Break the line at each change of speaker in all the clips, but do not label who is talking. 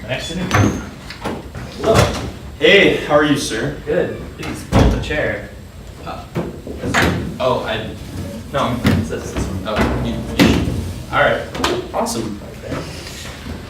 Nice to meet you.
Hello. Hey, how are you, sir?
Good. Please pull the chair.
No,
It's this one.
Alright, awesome.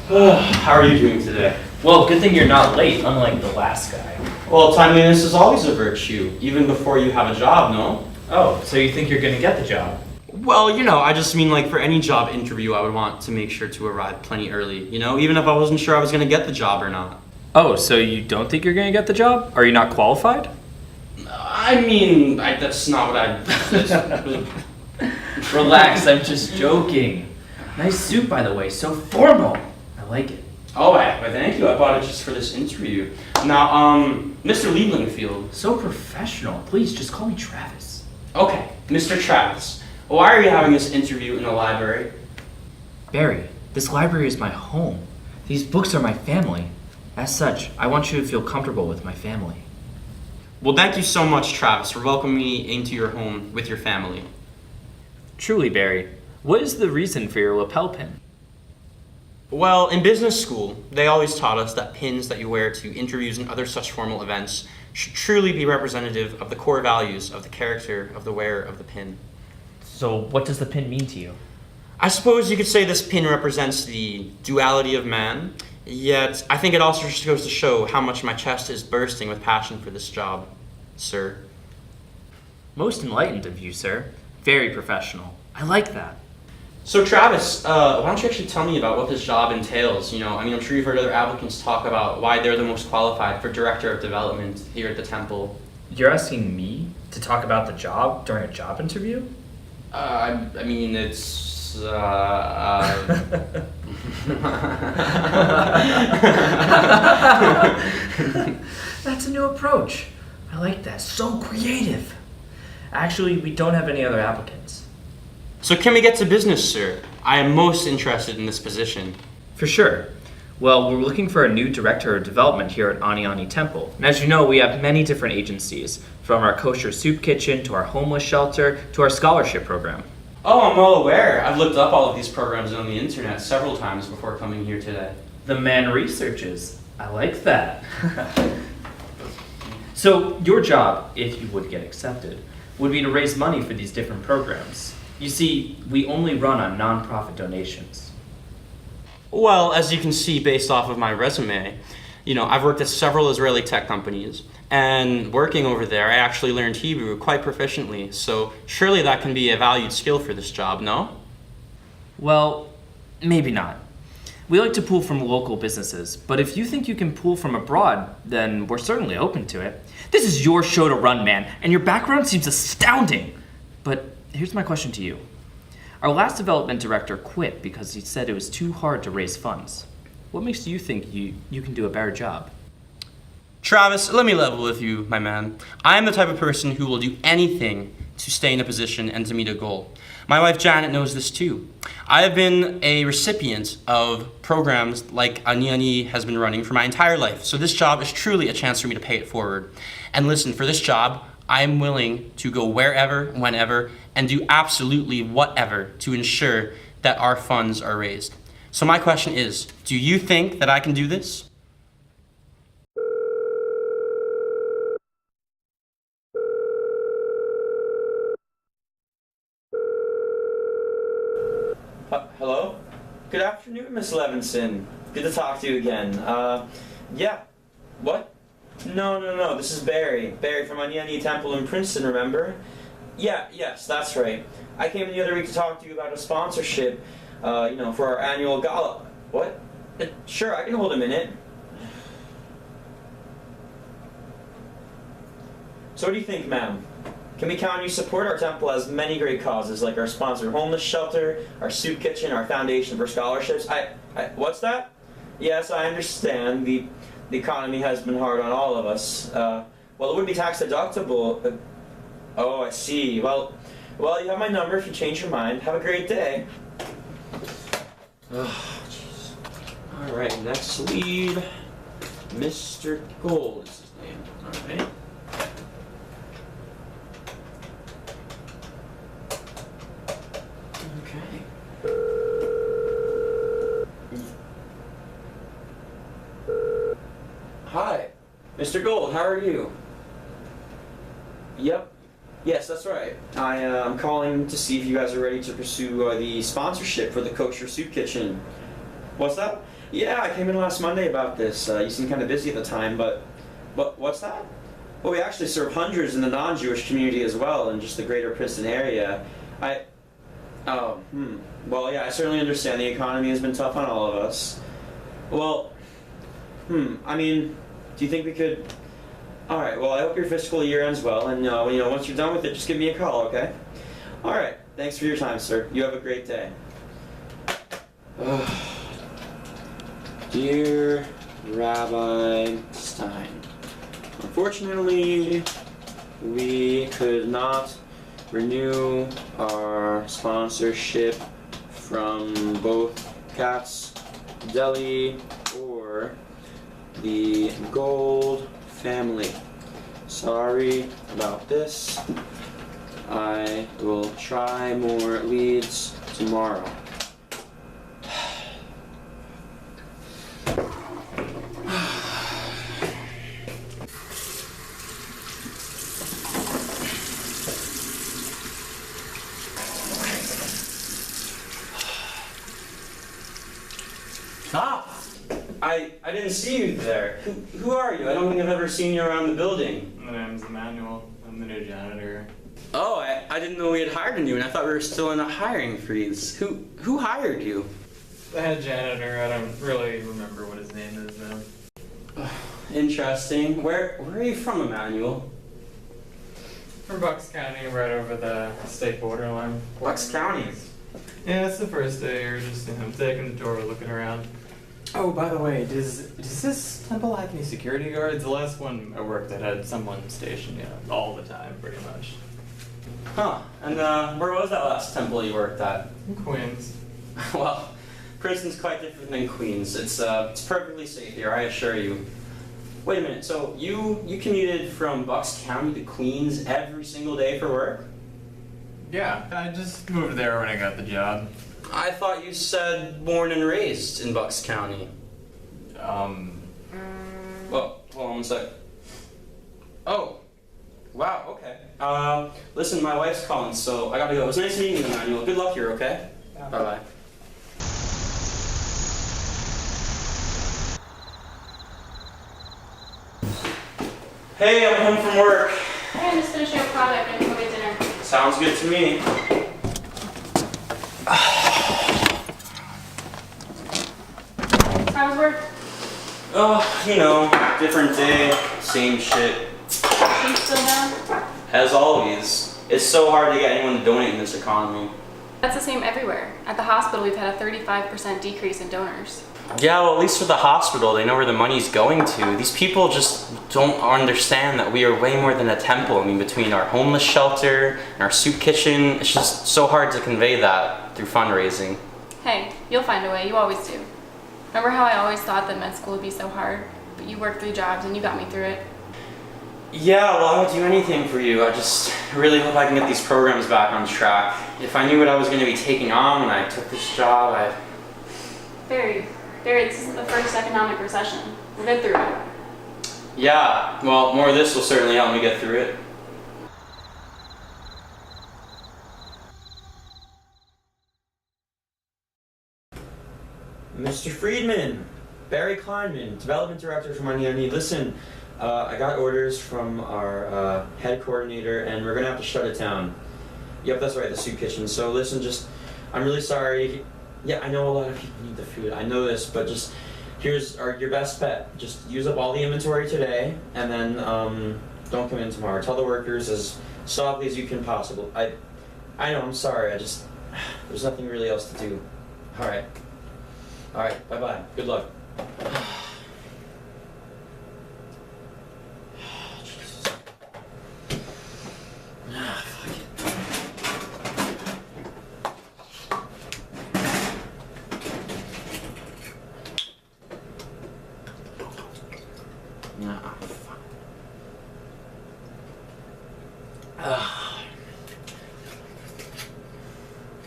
How are you doing today?
Well, good thing you're not late, unlike the last guy.
Well, timeliness is always a virtue, even before you have a job, no?
Oh, so you think you're gonna get the job?
Well, I just mean like for any job interview, I would want to make sure to arrive plenty early, even if I wasn't sure I was gonna get the job or not.
Oh, so you don't think you're gonna get the job? Are you not qualified?
I mean, that's not what I...
Relax, I'm just joking. Nice suit, by the way, so formal. I like it.
Oh, well, thank you. I bought it just for this interview. Now, Mr. Lieblingfield.
So professional. Please, just call me Travis.
Okay, Mr. Travis. Why are you having this interview in the library?
Barry, this library is my home. These books are my family. As such, I want you to feel comfortable with my family.
Well, thank you so much, Travis, for welcoming me into your home with your family.
Truly, Barry, what is the reason for your lapel pin?
Well, in business school, they always taught us that pins that you wear to interviews and other such formal events should truly be representative of the core values of the character of the wearer of the pin.
So what does the pin mean to you?
I suppose you could say this pin represents the duality of man, yet I think it also just goes to show how much my chest is bursting with passion for this job, sir.
Most enlightened of you, sir. Very professional. I like that.
So Travis, why don't you actually tell me about what this job entails? I'm sure you've heard other applicants talk about why they're the most qualified for Director of Development here at the Temple.
You're asking me to talk about the job during a job interview?
It's...
That's a new approach. I like that. So creative. Actually, we don't have any other applicants.
So can we get to business, sir? I am most interested in this position.
For sure. Well, we're looking for a new director of development here at Aniani Temple. And as you know, we have many different agencies, from our kosher soup kitchen to our homeless shelter to our scholarship program.
Oh, I'm well aware. I've looked up all of these programs on the internet several times before coming here today.
The man researches. I like that. So your job, if you would get accepted, would be to raise money for these different programs. You see, we only run on non-profit donations.
Well, as you can see based off of my resume, I've worked at several Israeli tech companies, and working over there, I actually learned Hebrew quite proficiently, so surely that can be a valued skill for this job, no?
Well, maybe not. We like to pool from local businesses, but if you think you can pool from abroad, then we're certainly open to it. This is your show to run, man, and your background seems astounding. But here's my question to you. Our last development director quit because he said it was too hard to raise funds. What makes you think you can do a better job?
Travis, let me level with you, my man. I am the type of person who will do anything to stay in a position and to meet a goal. My wife Janet knows this too. I have been a recipient of programs like Aniani has been running for my entire life, so this job is truly a chance for me to pay it forward. And listen, for this job, I am willing to go wherever, whenever, and do absolutely whatever to ensure that our funds are raised. So my question is, do you think that I can do this? Hello? Good afternoon, Miss Levinson. Good to talk to you again. Yeah. What? No. This is Barry. Barry from Aniani Temple in Princeton, remember?
Yes, that's right. I came in the other week to talk to you about a sponsorship, for our annual gala. What? Sure, I can hold a minute. So what do you think, ma'am? Can we count on you to support? Our temple has many great causes, like our sponsor homeless shelter, our soup kitchen, our foundation for scholarships. What's that? Yes, I understand. The economy has been hard on all of us. Well, it would be tax deductible. Oh, I see. Well, you have my number if you change your mind. Have a great day. Oh, jeez. All right, next lead, Mr. Gold is his name. All right. Hi, Mr. Gold, how are you? Yep. Yes, that's right. I'm calling to see if you guys are ready to pursue the sponsorship for the Kosher Soup Kitchen. What's that? Yeah, I came in last Monday about this. You seemed kind of busy at the time, but what's that? Well, we actually serve hundreds in the non-Jewish community as well, in just the greater Princeton area. Well, yeah, I certainly understand the economy has been tough on all of us. Well, I mean, do you think we could... Alright, well, I hope your fiscal year ends well, and, once you're done with it, just give me a call, okay? Alright, thanks for your time, sir. You have a great day. Dear Rabbi Stein, unfortunately, we could not renew our sponsorship from both Katz Deli or the Gold family. Sorry about this. I will try more leads tomorrow. I didn't see you there. Who are you? I don't think I've ever seen you around the building.
My name's Emmanuel. I'm the new janitor.
Oh, I didn't know we had hired a new, and I thought we were still in a hiring freeze. Who hired you?
The head janitor. I don't really remember what his name is though.
Interesting. Where are you from, Emmanuel?
From Bucks County, right over the state borderline.
Bucks County.
Yeah, it's the first day here, just taking the tour, looking around. Oh, by the way, does this temple have any security guards? The last one I worked at had someone stationed, all the time, pretty much.
Huh. And where was that last temple you worked at?
In Queens.
Well, Princeton's quite different than Queens. It's perfectly safe here, I assure you. Wait a minute. So you commuted from Bucks County to Queens every single day for work?
Yeah, I just moved there when I got the job.
I thought you said born and raised in Bucks County. Well, hold on one sec. Oh, wow, okay. Listen, my wife's calling, so I gotta go. It was nice meeting you, Emmanuel. Good luck here, okay?
Yeah.
Bye-bye. Hey, I'm home from work.
Hey, I'm just finishing a project. I can go get dinner.
Sounds good to me.
How was work?
Oh, different day, same shit.
She's still down?
As always, it's so hard to get anyone to donate in this economy.
That's the same everywhere. At the hospital, we've had a 35% decrease in donors.
Yeah, well, at least for the hospital, they know where the money's going to. These people just don't understand that we are way more than a temple. I mean, between our homeless shelter and our soup kitchen, it's just so hard to convey that through fundraising.
Hey, you'll find a way. You always do. Remember how I always thought that med school would be so hard? But you worked 3 jobs and you got me through it.
Yeah, well, I would do anything for you. I just really hope I can get these programs back on track. If I knew what I was going to be taking on when I took this job,
Barry, this isn't the first economic recession. We'll get through it.
Yeah, well, more of this will certainly help me get through it.
Mr. Friedman, Barry Kleinman, Development Director from Onioni. Listen, I got orders from our head coordinator, and we're gonna have to shut it down. Yep, that's right, the soup kitchen. So listen, I'm really sorry. Yeah, I know a lot of people need the food. I know this, but just here's your best bet. Just use up all the inventory today, and then don't come in tomorrow. Tell the workers as softly as you can possibly. I know, I'm sorry. There's nothing really else to do. All right, bye bye. Good luck.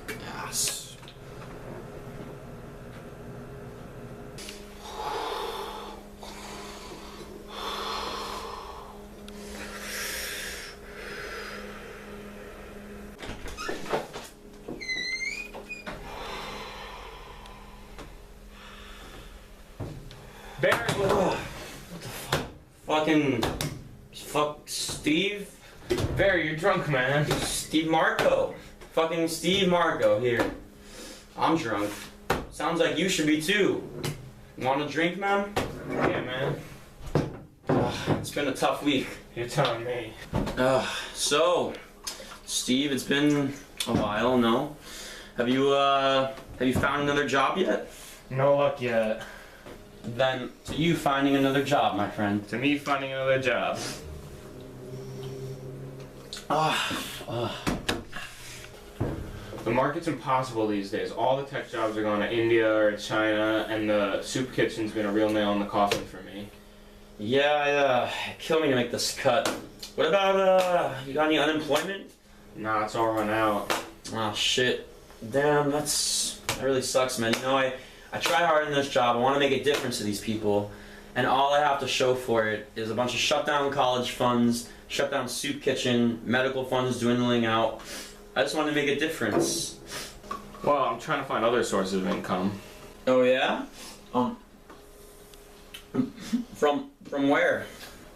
Yes.
Barry,
What the fuck, Steve?
Barry, you're drunk, man.
Steve Marco. Fucking Steve Marco here. I'm drunk. Sounds like you should be too. Want a drink, man?
Yeah, man.
It's been a tough week.
You're telling me.
So, Steve, it's been a while, no? Have you found another job yet?
No luck yet.
Then, to you finding another job, my friend.
To me, finding another job. The market's impossible these days. All the tech jobs are going to India or China, and the soup kitchen's been a real nail in the coffin for me.
Yeah, it killed me to make this cut. What about, you got any unemployment?
Nah, it's all run out.
Oh, shit. Damn, that really sucks, man. You know, I try hard in this job. I want to make a difference to these people. And all I have to show for it is a bunch of shut down college funds, shut down soup kitchen, medical funds dwindling out. I just want to make a difference.
Well, I'm trying to find other sources of income.
Oh, yeah? From where?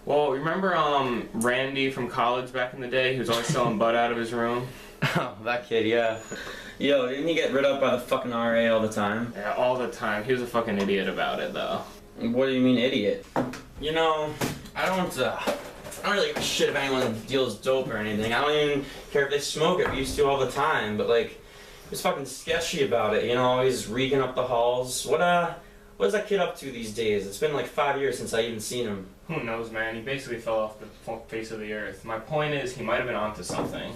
Well, remember Randy from college back in the day? He was always selling bud out of his room.
Oh, that kid, yeah. Yo, didn't he get rid up by the fucking RA all the time?
Yeah, all the time. He was a fucking idiot about it, though.
What do you mean, idiot? You know, I don't really give a shit if anyone deals dope or anything. I don't even care if they smoke it. We used to all the time, but like, he was fucking sketchy about it. You know, always reeking up the halls. What is that kid up to these days? It's been like 5 years since I even seen him.
Who knows, man? He basically fell off the face of the earth. My point is, he might have been onto something.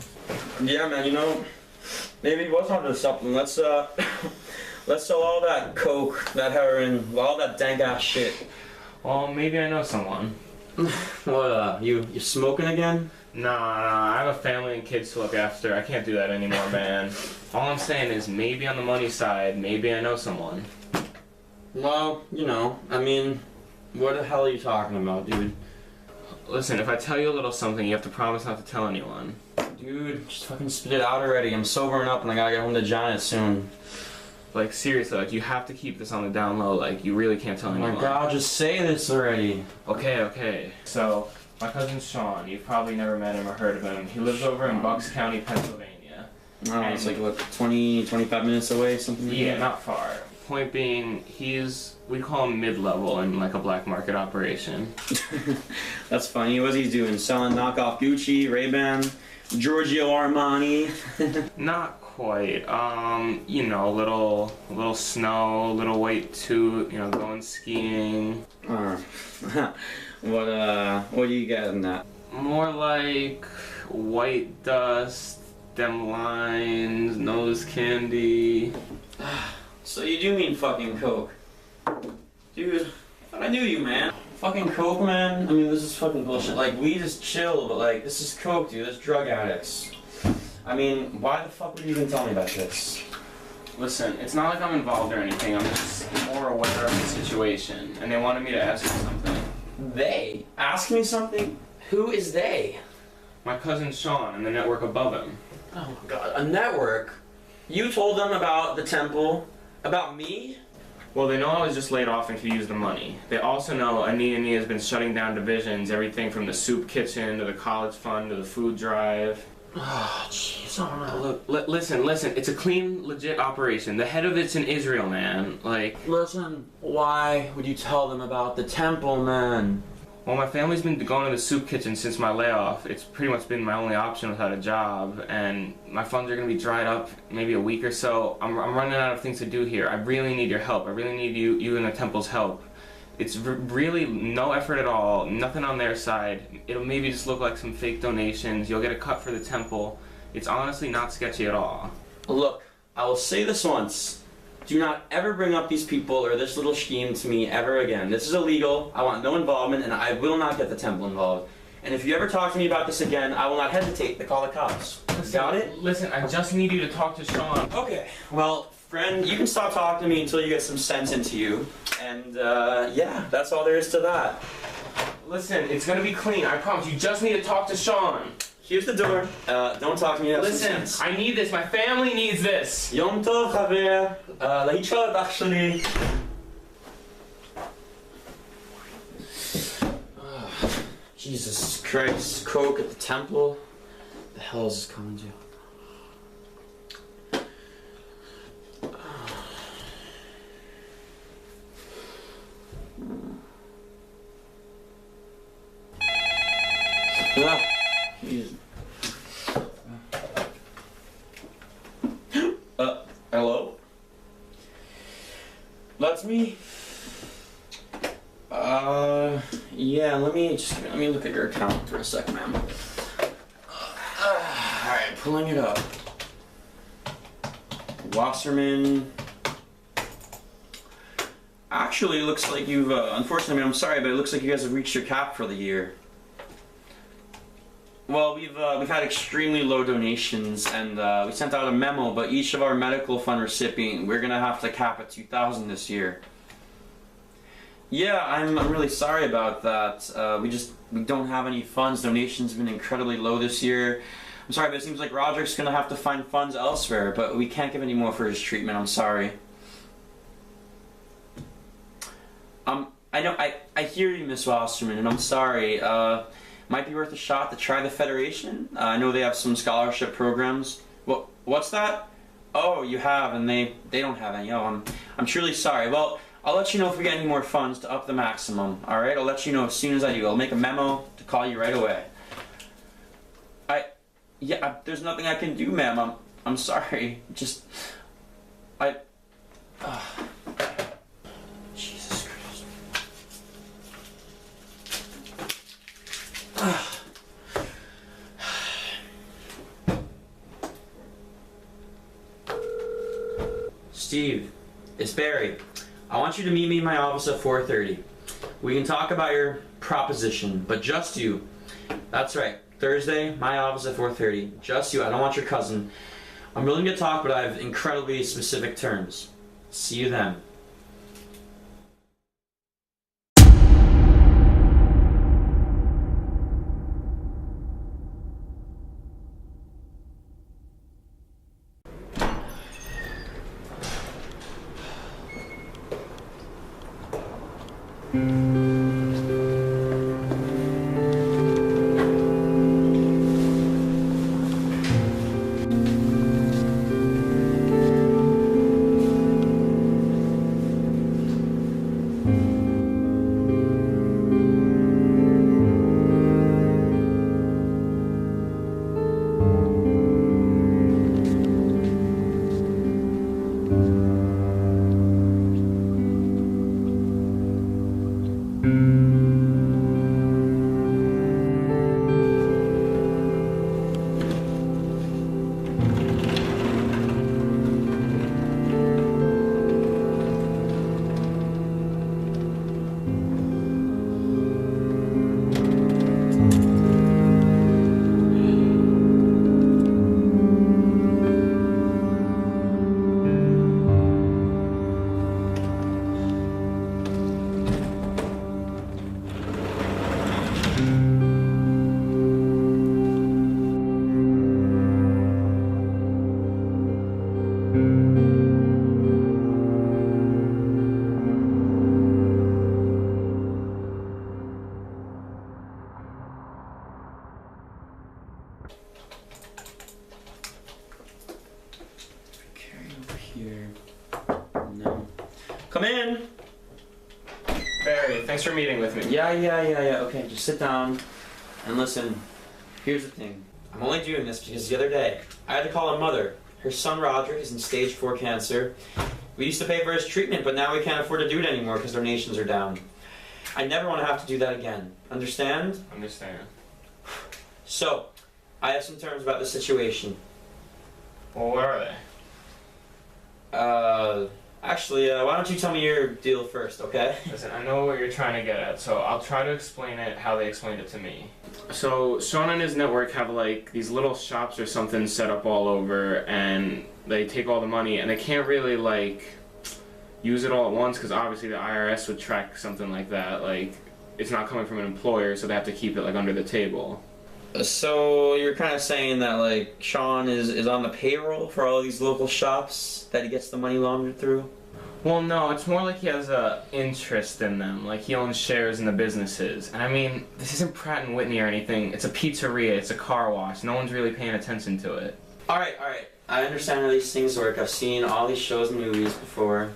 Yeah, man. You know, maybe he was onto something. Let's sell all that coke, that heroin, all that dank ass shit.
Well, maybe I know someone.
What? You smoking again?
Nah, I have a family and kids to look after. I can't do that anymore, man. All I'm saying is, maybe on the money side, maybe I know someone.
Well, you know, I mean, what the hell are you talking about, dude?
Listen, if I tell you a little something, you have to promise not to tell anyone.
Dude, just fucking spit it out already. I'm sobering up and I gotta get home to Janet soon.
Like, seriously, like, you have to keep this on the down low. Like, you really can't tell
Oh
anyone.
my god, just say this already.
Okay. So, my cousin Sean, you've probably never met him or heard of him. He lives over in Bucks County, Pennsylvania.
Oh, it's like, what, 20, 25 minutes away, something like
Yeah,
that?
not far. Point being, we call him mid-level in like a black market operation.
That's funny. What's he doing? Selling knockoff Gucci, Ray-Ban, Giorgio Armani?
Not quite. You know, little snow, little white toot, you know, going skiing.
What do you got in that?
More like white dust, them lines, nose candy.
So you do mean fucking coke. Dude, I thought I knew you, man. Fucking coke, man? I mean, this is fucking bullshit. Like, weed is chill, but like, this is coke, dude. This is drug addicts. I mean, why the fuck would you even tell me about this?
Listen, it's not like I'm involved or anything. I'm just more aware of the situation, and they wanted me to ask you something.
They? Ask me something? Who is they?
My cousin Sean and the network above him.
Oh my god, a network? You told them about the temple? About me?
Well, they know I was just laid off and could use the money. They also know Anita has been shutting down divisions, everything from the soup kitchen to the college fund to the food drive.
Oh, jeez, I don't know.
Look, listen, it's a clean, legit operation. The head of it's in Israel, man. Like,
Listen, why would you tell them about the temple, man?
well, my family's been going to the soup kitchen since my layoff. It's pretty much been my only option without a job, and my funds are gonna be dried up maybe a week or so. I'm running out of things to do here. I really need your help. I really need you and the temple's help. It's really no effort at all, nothing on their side. It'll maybe just look like some fake donations. You'll get a cut for the temple. It's honestly not sketchy at all.
Look, I will say this once. Do not ever bring up these people or this little scheme to me ever again. This is illegal. I want no involvement, and I will not get the temple involved. And if you ever talk to me about this again, I will not hesitate to call the cops. Got it?
Listen, I just need you to talk to Sean.
Okay. Well, friend, you can stop talking to me until you get some sense into you. And, yeah, that's all there is to that.
Listen, it's gonna be clean. I promise. You just need to talk to Sean.
Here's the door. Don't talk to me.
Listen, I need this. My family needs this.
Yom Tov, Javier. להתראות, אח שלי. Jesus Christ. Coke at the temple? The hell is this coming to? Ah. Hello? That's me? Yeah, let me look at your account for a sec, ma'am. Alright, pulling it up. Wasserman. Actually, it looks like you've, unfortunately, I'm sorry, but it looks like you guys have reached your cap for the year. Well, we've had extremely low donations, and we sent out a memo, but each of our medical fund recipient, we're gonna have to cap at 2,000 this year. Yeah, I'm really sorry about that. We don't have any funds. Donations have been incredibly low this year. I'm sorry, but it seems like Roderick's gonna have to find funds elsewhere, but we can't give any more for his treatment. I'm sorry. I know, I hear you, Miss Wasserman, and I'm sorry. Might be worth a shot to try the Federation. I know they have some scholarship programs. Well, what's that? Oh, you have, and they don't have any. Oh, I'm truly sorry. Well, I'll let you know if we get any more funds to up the maximum. All right, I'll let you know as soon as I do. I'll make a memo to call you right away. There's nothing I can do, ma'am. I'm sorry. Jesus Christ. Steve, it's Barry. I want you to meet me in my office at 4:30. We can talk about your proposition, but just you. That's right. Thursday, my office at 4:30. Just you. I don't want your cousin. I'm willing to talk, but I have incredibly specific terms. See you then. Come in.
Barry, thanks for meeting with me.
Yeah. Okay, just sit down and listen. Here's the thing. I'm only doing this because the other day I had to call a mother. Her son Roderick is in stage 4 cancer. We used to pay for his treatment, but now we can't afford to do it anymore because donations are down. I never want to have to do that again. Understand?
Understand.
So, I have some terms about the situation.
Well, what are they?
Actually, why don't you tell me your deal first, okay?
Listen, I know what you're trying to get at, so I'll try to explain it how they explained it to me. So, Sean and his network have like these little shops or something set up all over, and they take all the money, and they can't really like use it all at once because obviously the IRS would track something like that. Like, it's not coming from an employer, so they have to keep it like under the table.
So you're kind of saying that like Sean is on the payroll for all these local shops that he gets the money laundered through?
Well, no, it's more like he has a interest in them. Like, he owns shares in the businesses. And I mean, this isn't Pratt & Whitney or anything. It's a pizzeria. It's a car wash. No one's really paying attention to it.
Alright. I understand how these things work. I've seen all these shows and movies before.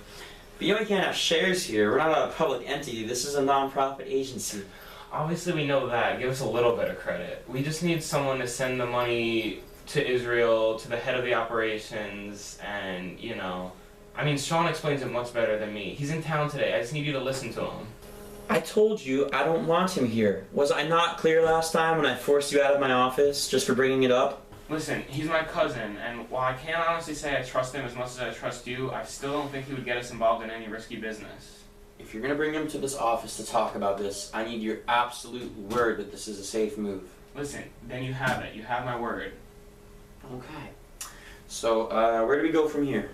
But you know we can't have shares here. We're not a public entity. This is a non-profit agency.
Obviously, we know that. Give us a little bit of credit. We just need someone to send the money to Israel, to the head of the operations, and, you know... I mean, Sean explains it much better than me. He's in town today. I just need you to listen to him.
I told you I don't want him here. Was I not clear last time when I forced you out of my office just for bringing it up?
Listen, he's my cousin, and while I can't honestly say I trust him as much as I trust you, I still don't think he would get us involved in any risky business.
If you're gonna bring him to this office to talk about this, I need your absolute word that this is a safe move.
Listen, then you have it. You have my word.
Okay. So, where do we go from here?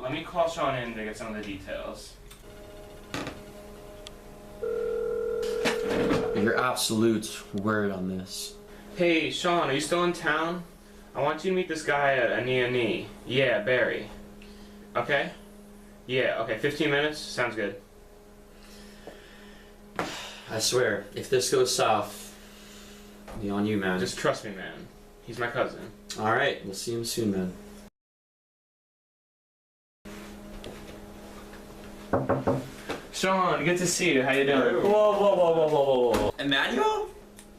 Let me call Sean in to get some of the details.
Your absolute word on this.
Hey, Sean, are you still in town? I want you to meet this guy at Ani. Yeah, Barry. Okay? Yeah, okay, 15 minutes? Sounds good.
I swear, if this goes south, it'll be on you, man.
Just trust me, man. He's my cousin.
Alright, we'll see him soon, man.
Sean, good to see you. How you doing?
Whoa. Emmanuel?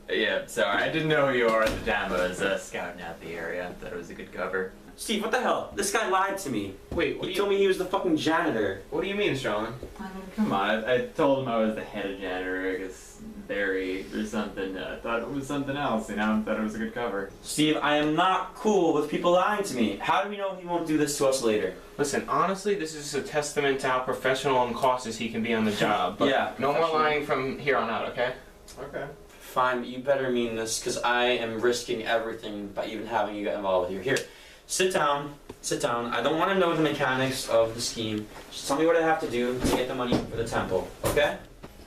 Yeah, sorry, I didn't know who you are at the time. I was scouting out the area. Thought it was a good cover.
Steve, what the hell? This guy lied to me.
Wait,
He told me he was the fucking janitor.
What do you mean, Sean?
I mean, come on, I told him I was the head of janitor, I guess Barry or something. I thought it was something else, you know? I thought it was a good cover.
Steve, I am not cool with people lying to me. How do we know he won't do this to us later?
Listen, honestly, this is a testament to how professional and cautious he can be on the job. But
Yeah,
no more
professional.
lying from here on out, okay?
Okay.
Fine, but you better mean this, because I am risking everything by even having you get involved with you. Here, sit down. I don't want to know the mechanics of the scheme. Just tell me what I have to do to get the money for the temple, okay?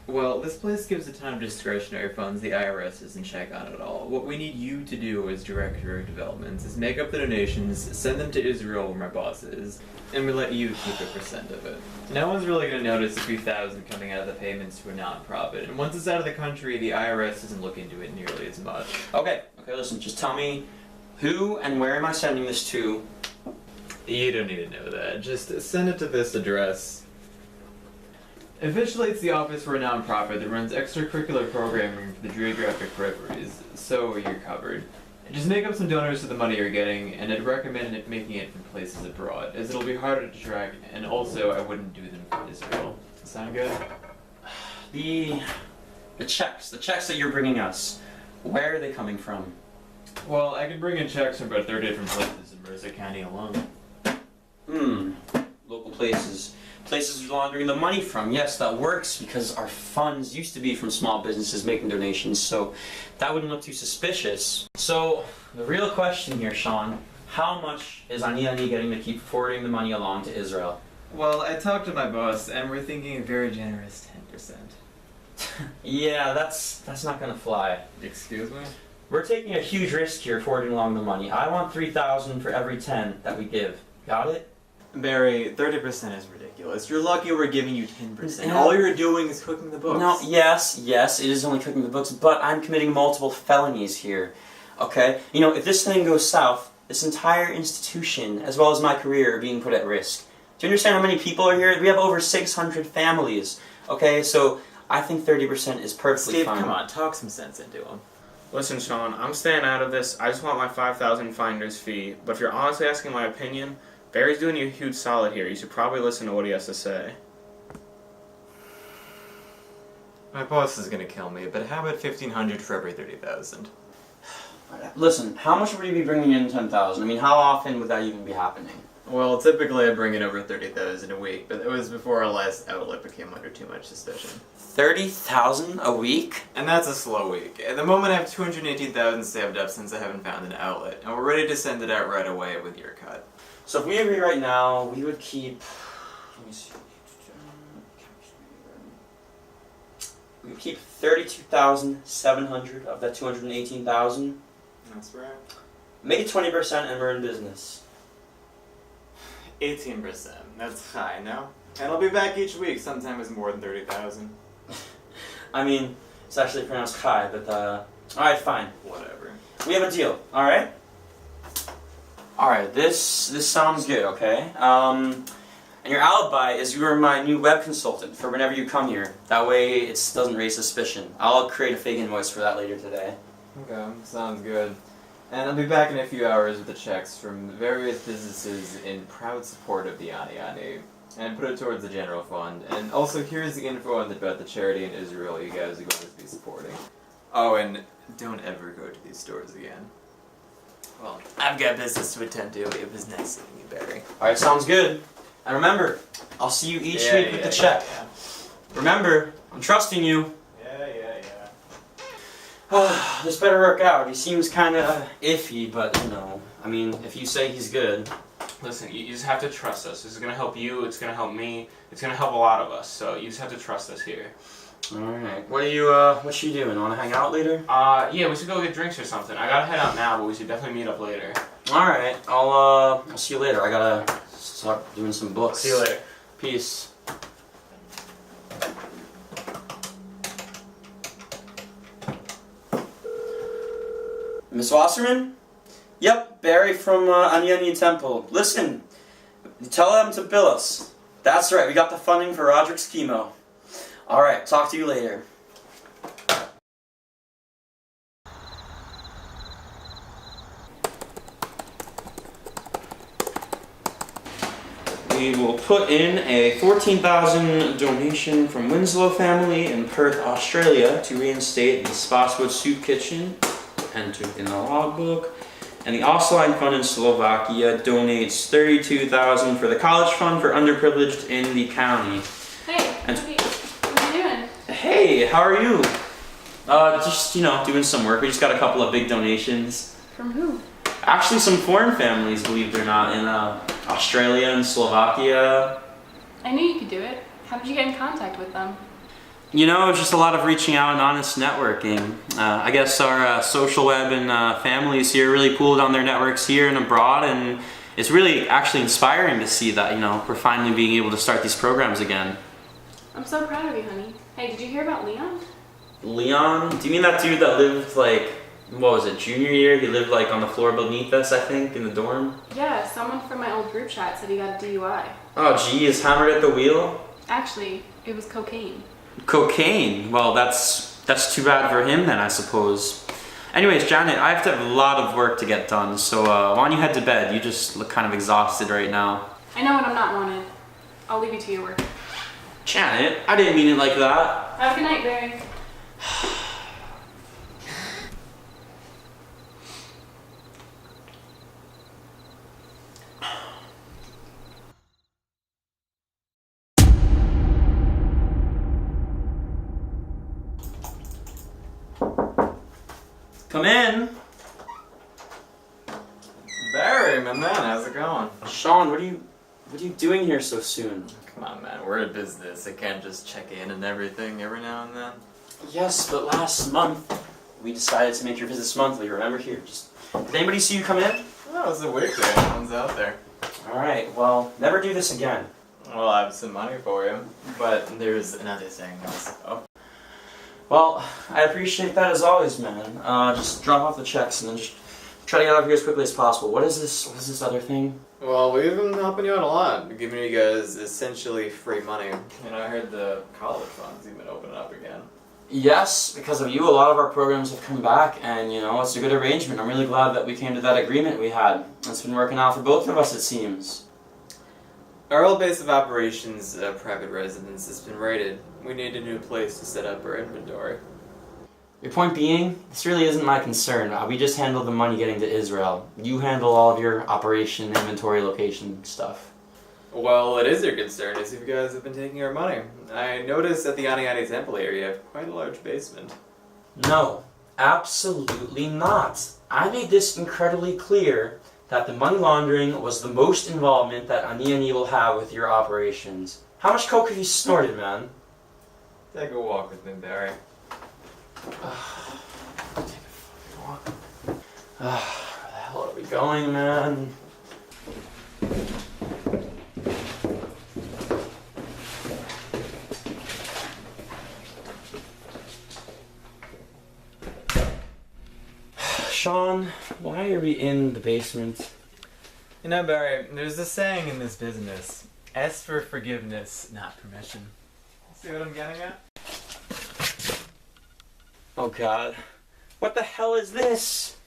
Well, this place gives a ton of discretionary funds the IRS isn't check on at all. What we need you to do as Director of Developments is make up the donations, send them to Israel where my boss is, and we let you keep a percent of it. No one's really going to notice a few thousand coming out of the payments to a non-profit, and once it's out of the country, the IRS doesn't look into it nearly as much.
Okay, listen, just tell me who and where am I sending this to?
You don't need to know that. Just send it to this address. Officially, it's the office for a nonprofit that runs extracurricular programming for the geographic peripheries, so you're covered. Just make up some donors to the money you're getting, and I'd recommend making it from places abroad, as it'll be harder to track, and also I wouldn't do them from Israel. Sound good?
The checks that you're bringing us, where are they coming from?
Well, I can bring in checks from about 30 different places in Mercer County alone.
Local places. Places we're laundering the money from. Yes, that works because our funds used to be from small businesses making donations, so that wouldn't look too suspicious. So, the real question here, Sean, how much is Ani getting to keep forwarding the money along to Israel?
Well, I talked to my boss, and we're thinking a very generous 10%.
Yeah, that's not gonna fly.
Excuse me?
We're taking a huge risk here forwarding along the money. I want $3,000 for every 10 that we give. Got it?
Barry, 30% is ridiculous. You're lucky we're giving you 10%.
No.
All you're doing is cooking the books.
No, yes, it is only cooking the books, but I'm committing multiple felonies here. Okay? You know, if this thing goes south, this entire institution, as well as my career, are being put at risk. Do you understand how many people are here? We have over 600 families. Okay, so I think 30% is perfectly
Steve,
fine.
come on, talk some sense into him.
Listen, Sean, I'm staying out of this. I just want my 5,000 finder's fee. But if you're honestly asking my opinion, Barry's doing you a huge solid here. You should probably listen to what he has to say.
My boss is gonna kill me, but how about 1,500 for every 30,000?
Listen, how much would you be bringing in 10,000? I mean, how often would that even be happening?
Well, typically I bring in over 30,000 a week, but it was before our last outlet became under too much suspicion.
30,000 a week?
And that's a slow week. At the moment I have 218,000 saved up since I haven't found an outlet, and we're ready to send it out right away with your cut.
So if we agree right now, we would keep... Let me see. We would keep 32,700 of that 218,000.
That's right.
Make it 20% and we're in business.
18%. That's high, no? And I'll be back each week. Sometime it's more than 30,000.
I mean, it's actually pronounced Kai, but alright, fine.
Whatever.
We have a deal, alright? Alright, this sounds good, okay? And your alibi is you are my new web consultant for whenever you come here. That way it doesn't raise suspicion. I'll create a fake invoice for that later today.
Okay, sounds good. And I'll be back in a few hours with the checks from various businesses in proud support of the Ani Ani. And put it towards the general fund. And also here's the info about the charity in Israel you guys are going to be supporting. Oh, and don't ever go to these stores again. Well, I've got business to attend to. It was nice seeing you, Barry.
Alright, sounds good. And remember, I'll see you each week with the check.
Yeah.
Remember, I'm trusting you.
Yeah.
This better work out. He seems kind of iffy, but you know, I mean, if you say he's good.
Listen, you just have to trust us. This is gonna help you, it's gonna help me, it's gonna help a lot of us, so you just have to trust us here.
Alright. What you doing? Wanna hang out later?
Yeah, we should go get drinks or something. I gotta head out now, but we should definitely meet up later.
Alright, I'll see you later. I gotta start doing some books.
See you later.
Peace. Miss Wasserman? Yep, Barry from Onion Temple. Listen, tell them to bill us. That's right, we got the funding for Roderick's chemo. Alright, talk to you later. We will put in a 14,000 donation from Winslow family in Perth, Australia to reinstate the Spotswood Soup Kitchen, entered in the logbook. And the Osline Fund in Slovakia donates 32,000 for the college fund for underprivileged in the county.
Hey,
And-
what are you doing?
Hey, how are you? Just, doing some work. We just got a couple of big donations.
From who?
Actually, some foreign families, believe it or not, in Australia and Slovakia.
I knew you could do it. How did you get in contact with them?
It's just a lot of reaching out and honest networking. I guess our social web and families here really pooled on their networks here and abroad, and it's really actually inspiring to see that, we're finally being able to start these programs again.
I'm so proud of you, honey. Hey, did you hear about Leon?
Leon? Do you mean that dude that lived, junior year? He lived, on the floor beneath us, I think, in the dorm?
Yeah, someone from my old group chat said he got a DUI.
Oh, geez, hammered at the wheel?
Actually, it was cocaine.
Cocaine? Well, that's too bad for him then, I suppose. Anyways, Janet, I have to have a lot of work to get done, so why don't you head to bed? You just look kind of exhausted right now.
I know when I'm not wanted. I'll leave you to your work.
Janet, I didn't mean it like that.
Have a good night, Barry.
Come in.
Barry, my man, how's it going?
Sean, what are you doing here so soon?
Come on, man, we're a business. I can't just check in and everything every now and then.
Yes, but last month we decided to make your visits monthly. Remember here? Did anybody see you come in?
Oh, it's a weekday. No one's out there.
All right. Well, never do this again.
Well, I have some money for you, but there's another thing also.
Well, I appreciate that as always, man. Just drop off the checks and then just try to get out of here as quickly as possible. What is this? What is this other thing?
Well, we've been helping you out a lot, giving you guys essentially free money. And I heard the college funds even opening up again.
Yes, because of you, a lot of our programs have come back, and it's a good arrangement. I'm really glad that we came to that agreement we had. It's been working out for both of us, it seems.
Our old base of operations, private residence, has been raided. We need a new place to set up our inventory.
Your point being, this really isn't my concern. We just handle the money getting to Israel. You handle all of your operation, inventory, location stuff.
Well, it is your concern as you guys have been taking our money. I noticed at the Ani Ani Temple area you have quite a large basement.
No, absolutely not. I made this incredibly clear that the money laundering was the most involvement that Ani Ani will have with your operations. How much coke have you snorted, man?
Take a walk with me, Barry.
Take a fucking walk. Where the hell are we going, man? Sean, why are we in the basement?
You know, Barry, there's a saying in this business. Ask for forgiveness, not permission. See what I'm getting at?
Oh God. What the hell is this?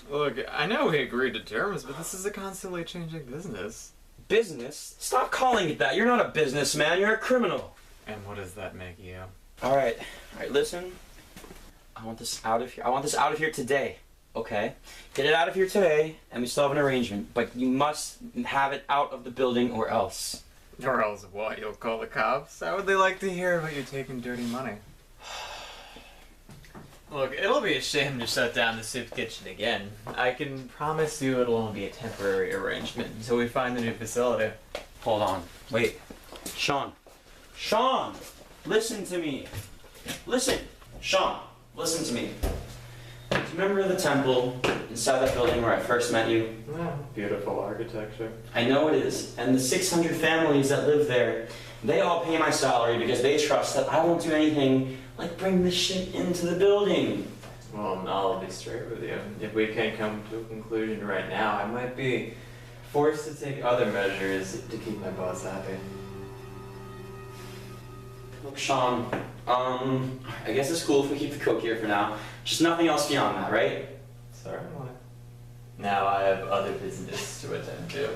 Look, I know we agreed to terms, but this is a constantly changing business.
Business? Stop calling it that. You're not a businessman, you're a criminal.
And what does that make you?
Alright, listen. I want this out of here. I want this out of here today. Okay? Get it out of here today, and we still have an arrangement. But you must have it out of the building or else.
Or else what? You'll call the cops? How would they like to hear about you taking dirty money? Look, it'll be a shame to shut down the soup kitchen again. I can promise you it'll only be a temporary arrangement until we find a new facility.
Hold on. Wait. Sean. Sean! Listen to me. Listen. Sean, listen to me. Do you remember the temple inside that building where I first met you?
Yeah, beautiful architecture.
I know it is. And the 600 families that live there, they all pay my salary because they trust that I won't do anything like bring this shit into the building.
Well, I'll be straight with you. If we can't come to a conclusion right now, I might be forced to take other measures to keep my boss happy.
Look, Sean, I guess it's cool if we keep the coke here for now. Just nothing else beyond that, right?
Certainly. Now I have other business to attend to.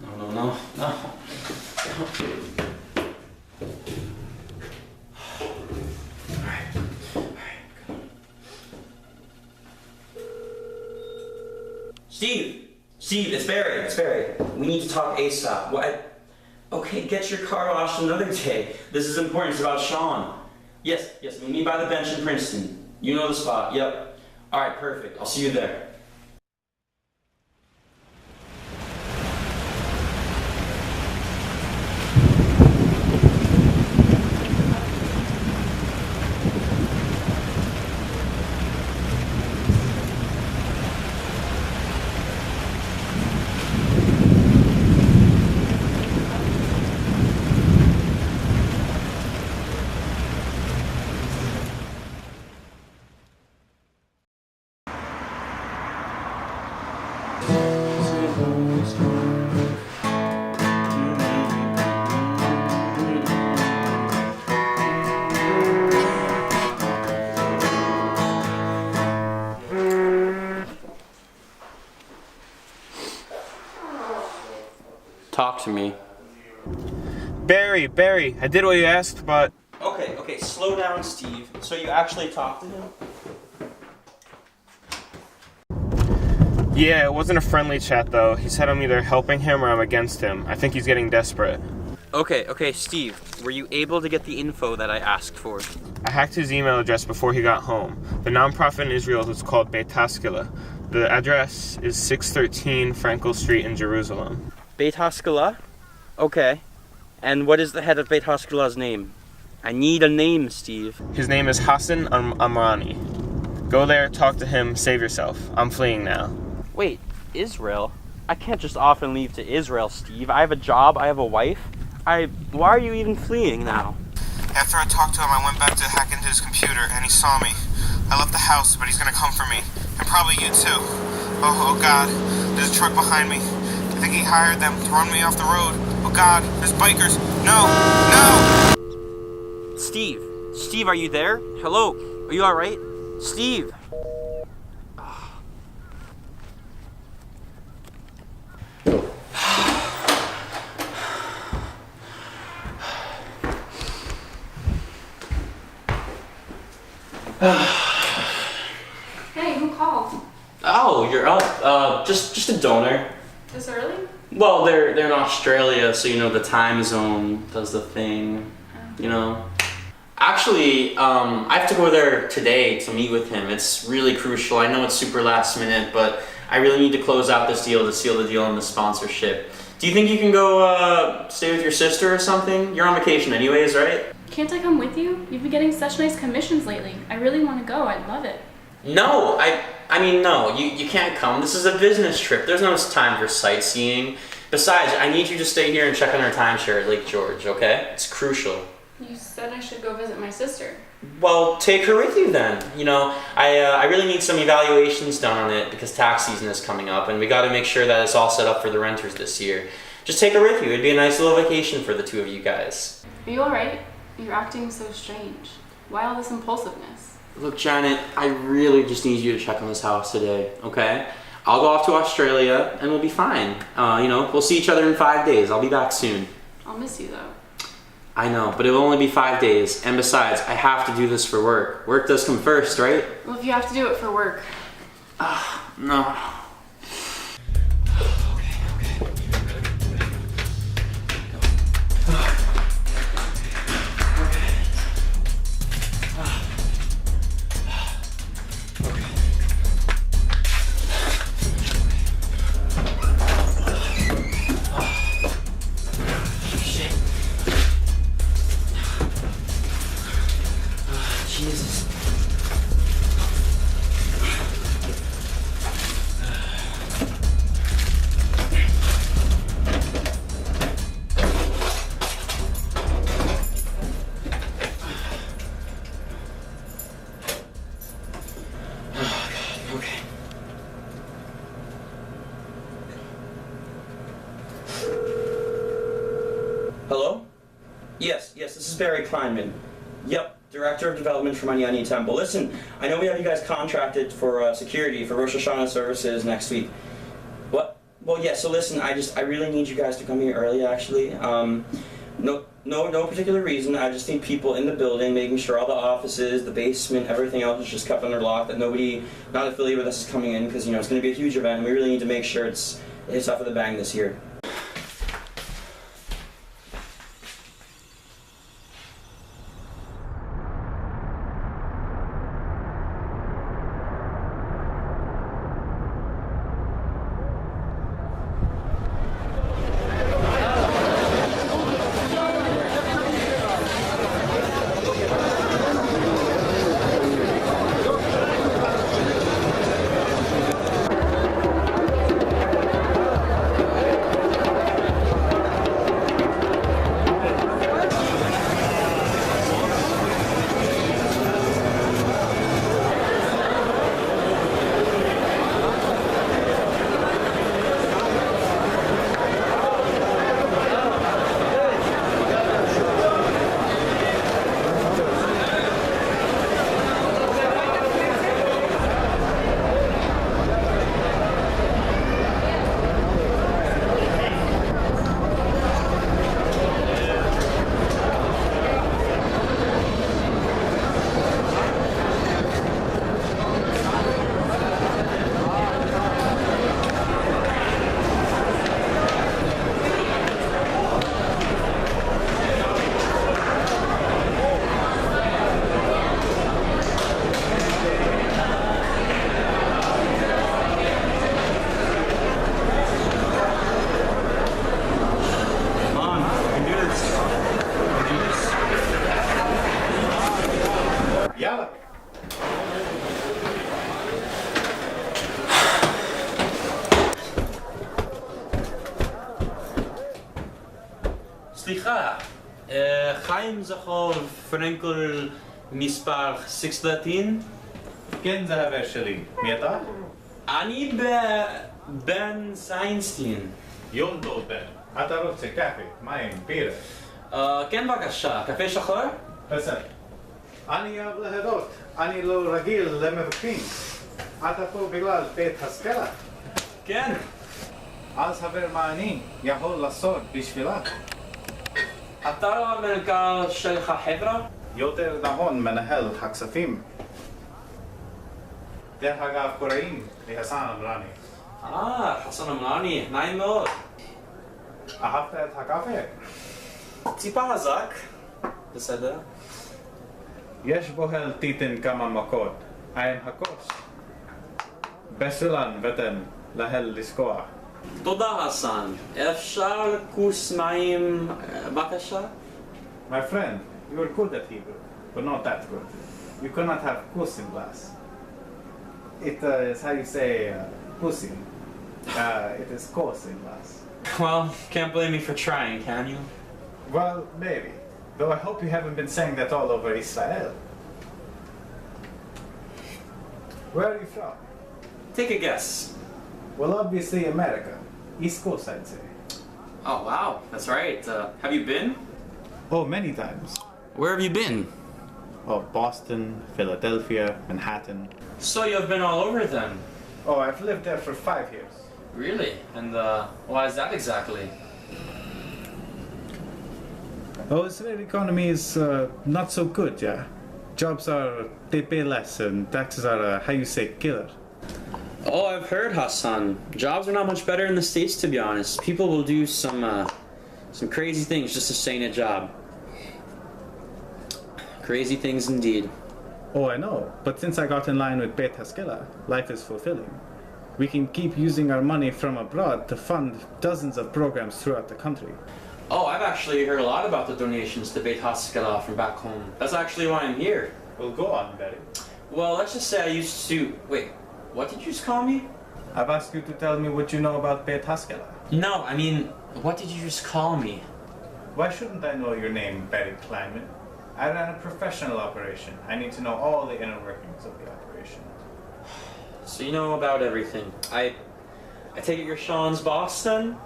Oh no. No. Steve, it's Barry. We need to talk ASAP. What? Okay, get your car washed another day. This is important. It's about Sean. Yes, meet me by the bench in Princeton. You know the spot. Yep. All right, perfect. I'll see you there. Talk to me.
Barry, I did what you asked, but...
Okay, slow down, Steve. So you actually talked to him?
Yeah, it wasn't a friendly chat, though. He said I'm either helping him or I'm against him. I think he's getting desperate.
Okay, Steve. Were you able to get the info that I asked for?
I hacked his email address before he got home. The nonprofit in Israel is called Beit Haskala. The address is 613 Frankel Street in Jerusalem.
Beit Haskala? Okay. And what is the head of Beit Haskala's name? I need a name, Steve.
His name is Hassan Amrani. Go there, talk to him, save yourself. I'm fleeing now.
Wait, Israel? I can't just off and leave to Israel, Steve. I have a job, I have a wife. Why are you even fleeing now?
After I talked to him, I went back to hack into his computer, and he saw me. I left the house, but he's gonna come for me. And probably you too. Oh God, there's a truck behind me. I think he hired them to run me off the road. Oh God, there's bikers. No! No!
Steve, are you there? Hello? Are you alright? Steve!
Hey, who called?
Oh, you're up. Just a donor.
This early?
Well, they're in Australia, so you know the time zone does the thing, you know. Actually, I have to go there today to meet with him. It's really crucial. I know it's super last minute, but I really need to close out this deal to seal the deal on the sponsorship. Do you think you can go stay with your sister or something? You're on vacation anyways, right?
Can't I come with you? You've been getting such nice commissions lately. I really want to go. I'd love it.
No, I mean, no, you can't come. This is a business trip. There's no time for sightseeing. Besides, I need you to stay here and check on our timeshare at Lake George, okay? It's crucial.
You said I should go visit my sister.
Well, take her with you then. You know, I really need some evaluations done on it because tax season is coming up and we got to make sure that it's all set up for the renters this year. Just take her with you. It'd be a nice little vacation for the two of you guys.
Are you alright? You're acting so strange. Why all this impulsiveness?
Look, Janet, I really just need you to check on this house today, okay? I'll go off to Australia and we'll be fine. You know, we'll see each other in 5 days. I'll be back soon.
I'll miss you though.
I know, but it will only be 5 days. And besides, I have to do this for work. Work does come first, right?
Well, if you have to do it for work.
No. Jesus. Okay.
Hello? Yes, this is Barry Kleinman. Yep, Director of Development for Onioni Temple. Listen, I know we have you guys contracted for security for Rosh Hashanah services next week. What? Well, yeah, so listen, I really need you guys to come here early, actually. No particular reason. I just need people in the building, making sure all the offices, the basement, everything else is just kept under lock, that nobody not affiliated with us is coming in, because, you know, it's going to be a huge event, and we really need to make sure it's off of the bang this year.
חיים זכור פרנקל מספר 613?
כן, זה חבר שלי. מי אתה?
אני בן סיינסטין.
יום טוב בן. אתה רוצה קפה, מים, בירה?
כן בבקשה, קפה שחור?
בסדר. אני אוהב להודות. אני לא רגיל למבקרים. אתה פה בגלל בית השכלה?
כן.
אז חבר מה אני יכול לעשות בשבילך?
אתה לא המנכ"ל של החברה?
יותר נכון מנהל הכספים. דרך אגב קוראים לחסן אמרני.
חסן אמרני, נעים מאוד.
אהבת את הקפה?
טיפה חזק. בסדר.
יש בוהל תיתן כמה מכות. עם הכוס. בסלן ותן להל לשכוח.
תודה חסן. אפשר כוס מים בבקשה?
My friend, you are good at Hebrew, but not that good. You cannot have kus in glass. It is how you say pussy. It is kos in glass.
Well, can't blame me for trying, can you?
Well, maybe. Though I hope you haven't been saying that all over Israel. Where are you from?
Take a guess.
Well, obviously America. East Coast, I'd say.
Oh wow, that's right. Have you been?
Oh, many times.
Where have you been?
Oh, Boston, Philadelphia, Manhattan.
So you've been all over then?
Oh, I've lived there for 5 years.
Really? And why is that exactly?
Oh, Israel economy is not so good, yeah. Jobs are, they pay less and taxes are, how you say, killer.
Oh, I've heard, Hassan. Jobs are not much better in the States, to be honest. People will do some crazy things just to stay in a job. Crazy things indeed.
Oh, I know. But since I got in line with Beit Haskela, life is fulfilling. We can keep using our money from abroad to fund dozens of programs throughout the country.
Oh, I've actually heard a lot about the donations to Beit Haskela from back home. That's actually why I'm here.
Well, go on, Betty.
Well, let's just say I used to... Wait, what did you just call me?
I've asked you to tell me what you know about Beit Haskela.
No, I mean, what did you just call me?
Why shouldn't I know your name, Betty Kleinman? I ran a professional operation. I need to know all the inner workings of the operation.
So you know about everything. I take it you're Sean's boss then?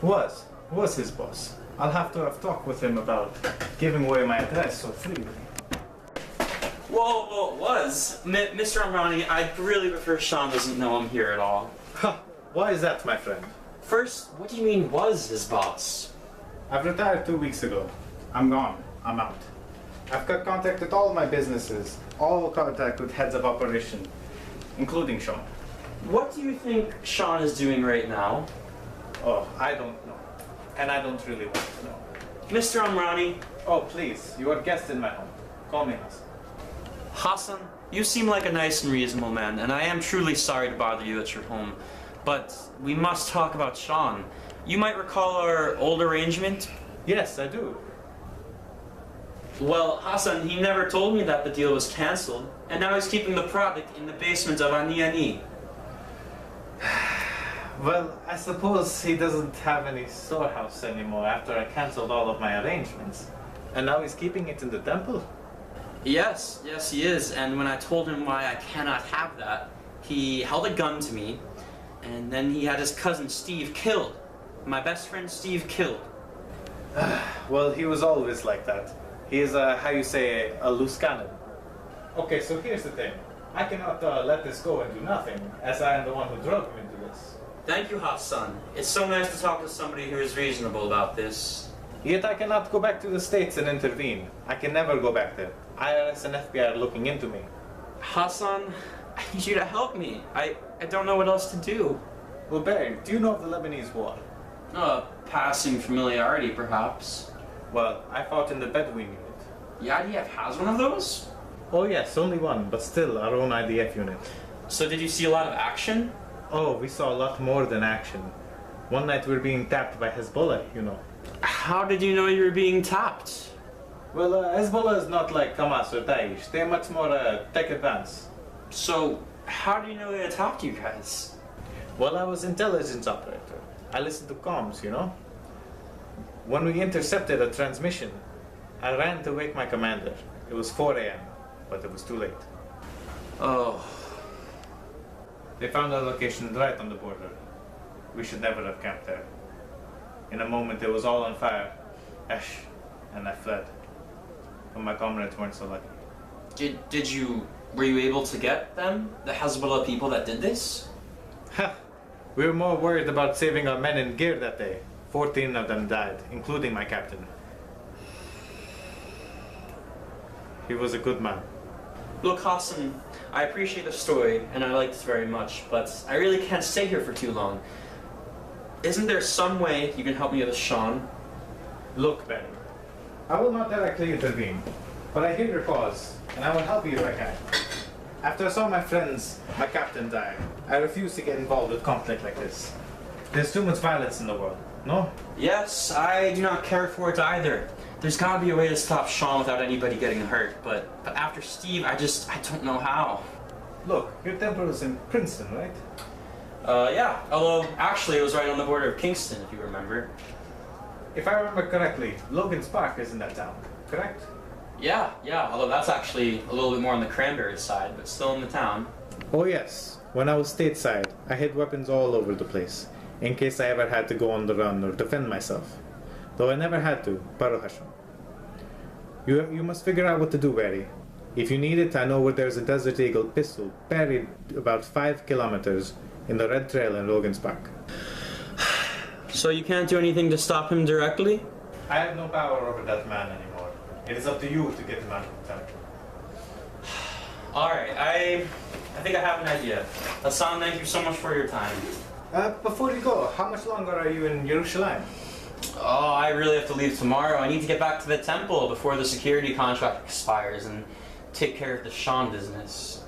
Was his boss. I'll have to have talked with him about giving away my address so freely.
Whoa, was? Mr. Amrani, I really prefer Sean doesn't know I'm here at all.
Ha! Why is that, my friend?
First, what do you mean was his boss?
I've retired 2 weeks ago. I'm gone. I'm out. I've got contact with all my businesses, all contact with heads of operation, including Sean.
What do you think Sean is doing right now?
Oh, I don't know. And I don't really want to know.
Mr. Amrani.
Oh, please, you are a guest in my home. Call me Hassan.
Hassan, you seem like a nice and reasonable man, and I am truly sorry to bother you at your home. But we must talk about Sean. You might recall our old arrangement?
Yes, I do.
Well, Hassan, he never told me that the deal was cancelled, and now he's keeping the product in the basement of Ani Ani.
Well, I suppose he doesn't have any storehouse anymore after I cancelled all of my arrangements. And now he's keeping it in the temple?
Yes, he is. And when I told him why I cannot have that, he held a gun to me, and then he had his cousin Steve killed. My best friend Steve killed.
Well, he was always like that. He is how you say, a loose cannon. Okay, so here's the thing. I cannot let this go and do nothing, as I am the one who drove him into this.
Thank you, Hassan. It's so nice to talk to somebody who is reasonable about this.
Yet I cannot go back to the States and intervene. I can never go back there. IRS and FBI are looking into me.
Hassan, I need you to help me. I don't know what else to do.
Well, Barry, do you know of the Lebanese war?
Passing familiarity, perhaps.
Well, I fought in the Bedouin unit.
The IDF has one of those?
Oh yes, only one, but still our own IDF unit.
So did you see a lot of action?
Oh, we saw a lot more than action. One night we were being tapped by Hezbollah, you know.
How did you know you were being tapped?
Well, Hezbollah is not like Hamas or Daesh. They're much more tech advanced.
So, how do you know they attacked you guys?
Well, I was intelligence operator. I listened to comms, you know. When we intercepted a transmission, I ran to wake my commander. It was 4 a.m., but it was too late.
Oh.
They found our location right on the border. We should never have camped there. In a moment, it was all on fire. Ash, and I fled. But my comrades weren't so lucky.
Were you able to get them? The Hezbollah people that did this?
Ha! We were more worried about saving our men in gear that day. 14 of them died, including my captain. He was a good man.
Look, Hassan, I appreciate the story, and I like this very much, but I really can't stay here for too long. Isn't there some way you can help me with Sean?
Look, Ben, I will not directly intervene, but I hear your cause, and I will help you if I can. After I saw my captain die, I refuse to get involved with conflict like this. There's too much violence in the world, no?
Yes, I do not care for it either. There's gotta be a way to stop Sean without anybody getting hurt, but after Steve, I don't know how.
Look, your temple is in Princeton, right?
Yeah, although actually it was right on the border of Kingston, if you remember.
If I remember correctly, Logan's Park is in that town, correct?
Yeah, although that's actually a little bit more on the Cranberry side, but still in the town.
Oh yes, when I was stateside, I hid weapons all over the place, in case I ever had to go on the run or defend myself. Though I never had to, Baruch Hashem. You must figure out what to do, Barry. If you need it, I know where there's a Desert Eagle pistol buried about 5 kilometers in the Red Trail in Logan's Park.
So you can't do anything to stop him directly?
I have no power over that man anymore. It is up to you to get him out of the temple.
Alright, I think I have an idea. Hassan, thank you so much for your time.
Before you go, how much longer are you in Jerusalem?
Oh, I really have to leave tomorrow. I need to get back to the temple before the security contract expires and take care of the Sean business.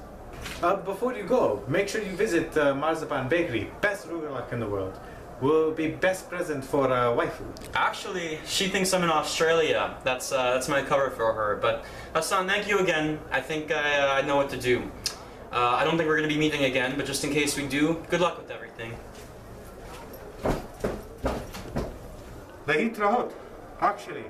Before you go, make sure you visit Marzipan Bakery, best rugelach in the world. Will be best present for waifu.
Actually, she thinks I'm in Australia. That's my cover for her. But Hassan, thank you again. I think I know what to do. I don't think we're going to be meeting again, but just in case we do, good luck with everything.
Lahit actually.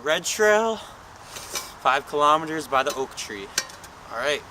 Red Trail, 5 kilometers by the oak tree. All right.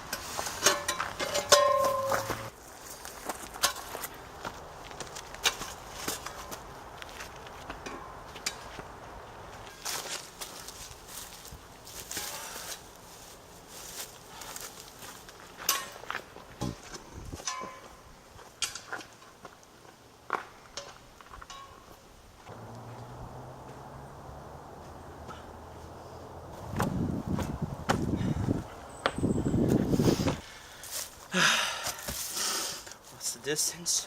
What's the distance?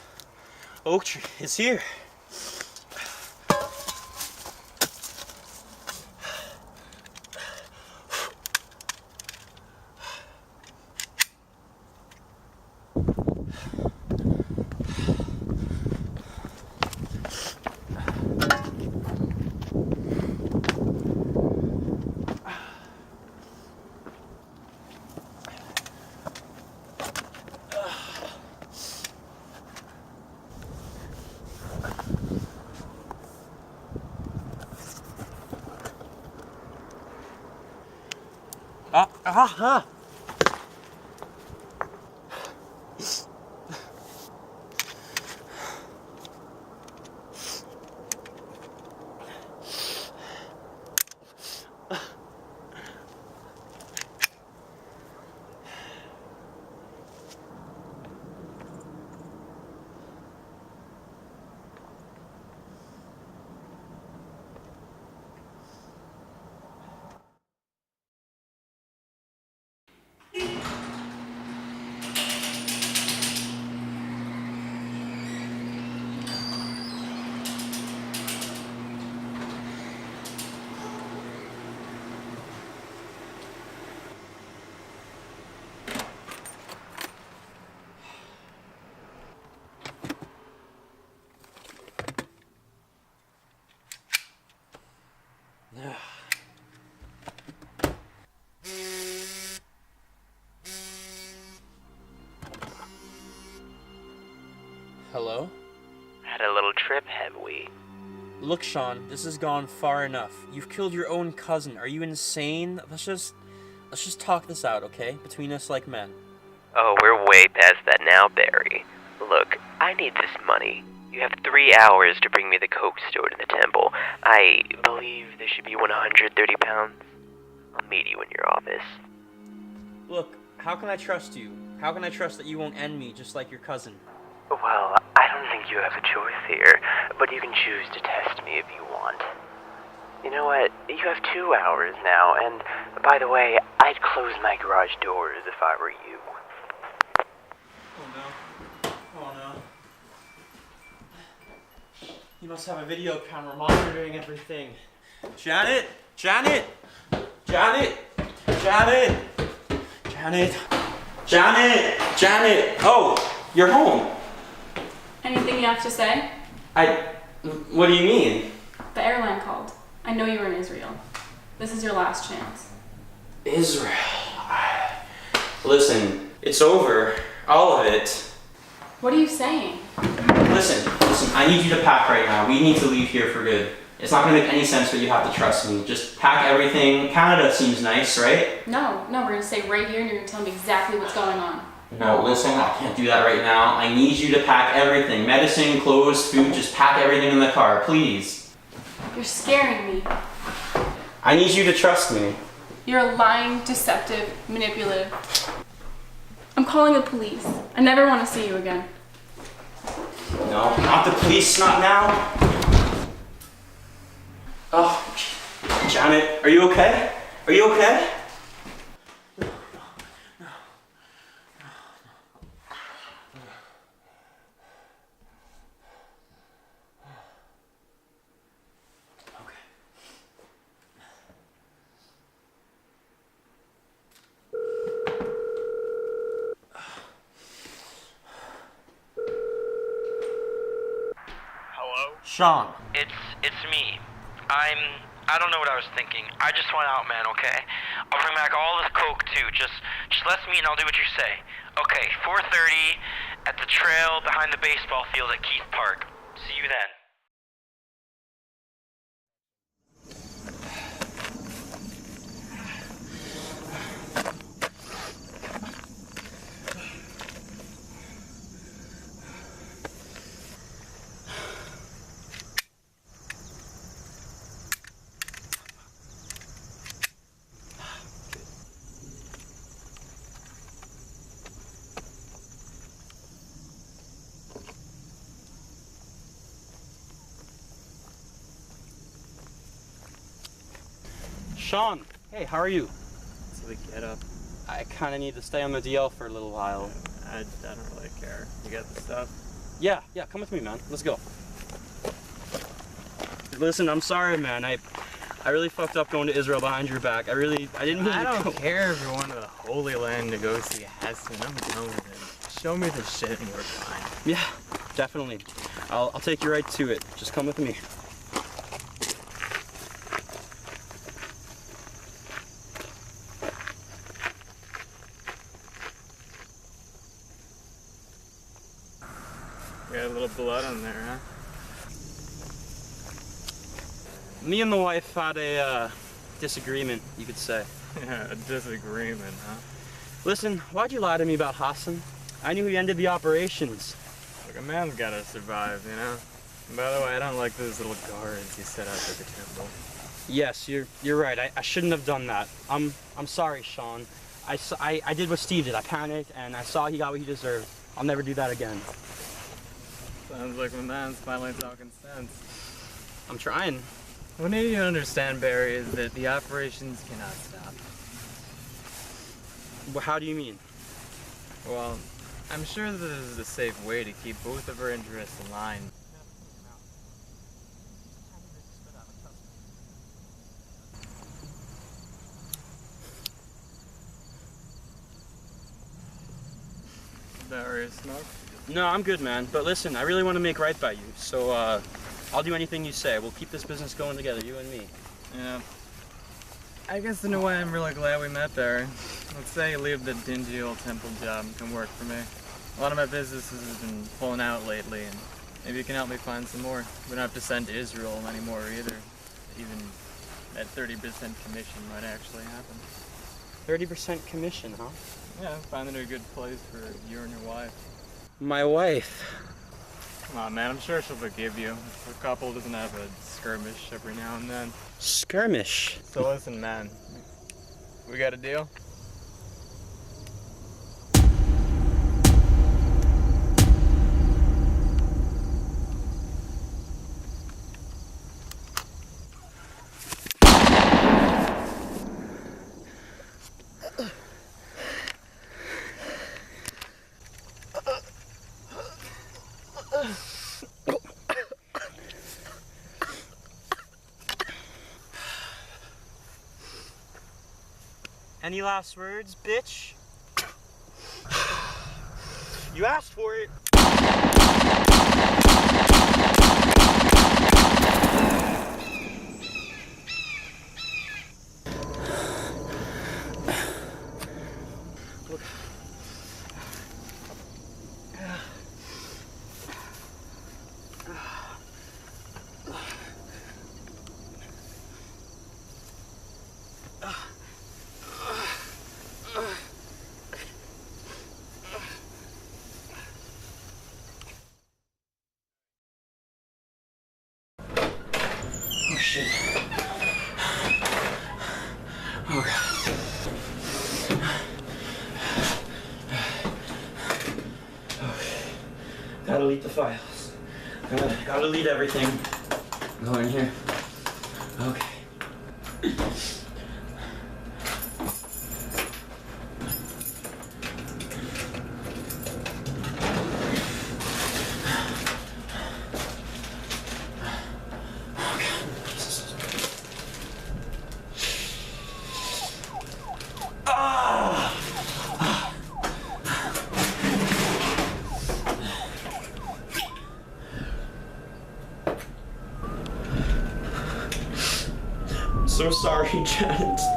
Oak tree is here. Hello?
Had a little trip, have we?
Look, Sean, this has gone far enough. You've killed your own cousin. Are you insane? Let's just talk this out, okay? Between us like men.
Oh, we're way past that now, Barry. Look, I need this money. You have 3 hours to bring me the coke stored in the temple. I believe there should be 130 pounds. I'll meet you in your office.
Look, how can I trust you? How can I trust that you won't end me just like your cousin?
Well, I don't think you have a choice here, but you can choose to test me if you want. You know what? You have 2 hours now, and by the way, I'd close my garage doors if I were you.
Oh no. Oh no. You must have a video camera monitoring everything. Janet! Janet! Janet! Janet! Janet! Janet! Janet! Oh, you're home.
Anything you have to say?
What do you mean?
The airline called. I know you were in Israel. This is your last chance.
Israel. Listen, it's over. All of it.
What are you saying?
Listen, I need you to pack right now. We need to leave here for good. It's not gonna make any sense, but you have to trust me. Just pack everything. Canada seems nice, right?
No, we're gonna stay right here and you're gonna tell me exactly what's going on.
No, listen, I can't do that right now. I need you to pack everything. Medicine, clothes, food, just pack everything in the car, please.
You're scaring me.
I need you to trust me.
You're lying, deceptive, manipulative. I'm calling the police. I never want to see you again.
No, not the police, not now. Oh, Janet, are you okay? Are you okay? Sean.
It's me. I don't know what I was thinking. I just went out, man, okay? I'll bring back all this coke too. Just let me and I'll do what you say. Okay, 4:30 at the trail behind the baseball field at Keith Park. See you then.
Sean, hey, how are you?
So we get up.
I kind of need to stay on the DL for a little while.
I don't really care. You got the stuff?
Yeah, come with me, man. Let's go. Listen, I'm sorry, man. I really fucked up going to Israel behind your back. I didn't mean
I
to
don't care if you're going to the Holy Land to go see Heston. I'm done with it. Show me the shit and you're fine.
Yeah, definitely. I'll take you right to it. Just come with me.
Got a little blood on there, huh?
Me and the wife had a disagreement, you could say.
Yeah, a disagreement, huh?
Listen, why'd you lie to me about Hassan? I knew he ended the operations.
Look, a man's gotta survive, you know? And by the way, I don't like those little guards you set out at the temple.
Yes, you're right. I shouldn't have done that. I'm sorry, Sean. I did what Steve did. I panicked and I saw he got what he deserved. I'll never do that again.
Sounds like my man's finally talking sense.
I'm trying.
What you need to understand, Barry, is that the operations cannot stop.
Well, how do you mean?
Well, I'm sure that this is a safe way to keep both of our interests aligned. Barry, smoke?
No, I'm good, man. But listen, I really want to make right by you. So, I'll do anything you say. We'll keep this business going together, you and me.
Yeah. I guess in a way I'm really glad we met, Barry. Let's say you leave the dingy old temple job and come work for me. A lot of my businesses have been pulling out lately, and maybe you can help me find some more. We don't have to send to Israel anymore either. Even that 30% commission might actually happen.
30% commission, huh?
Yeah, finding a good place for you and your wife.
My wife.
Come on, man, I'm sure she'll forgive you. A couple doesn't have a skirmish every now and then.
Skirmish?
So listen, man, we got a deal?
Any last words, bitch? You asked for it. Look. Oh shit. Oh god.
Okay. Gotta delete the files. Gotta delete everything. Go in here. Okay. So sorry, Janet.